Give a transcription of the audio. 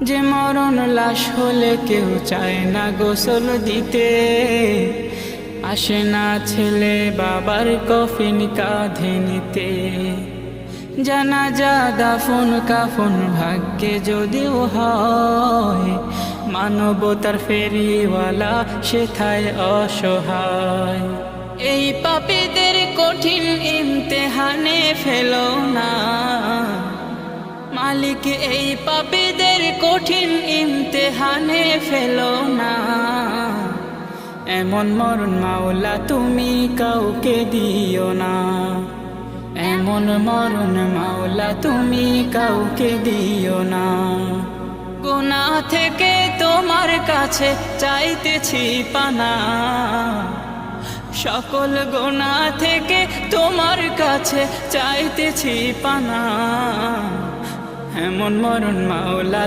যে মরণ লাশ হলে কেউ চায় না গোসল দিতে, আসে না ছেলে বাবার কফিন কাঁধে নিতে। জানাজা দাফন কাফন ভাগ্যে যদিও হয়, মানবতার ফেরিওয়ালা সেথায় অসহায়। এই পাপীদের কঠিন ইমতেহানে ফেলো না মালিক, এই পাপীদের কঠিন ইমতেহানে ফেলো না। এমন মরণ মাওলা তুমি কাউকে দিও না, এমন মরণ মাওলা তুমি কাউকে দিও না। গুনাহ থেকে তোমার কাছে চাইতেছি পানা, সকল গুনাহ থেকে তোমার কাছে চাইতেছি পানা। এমন মরণ মাওলা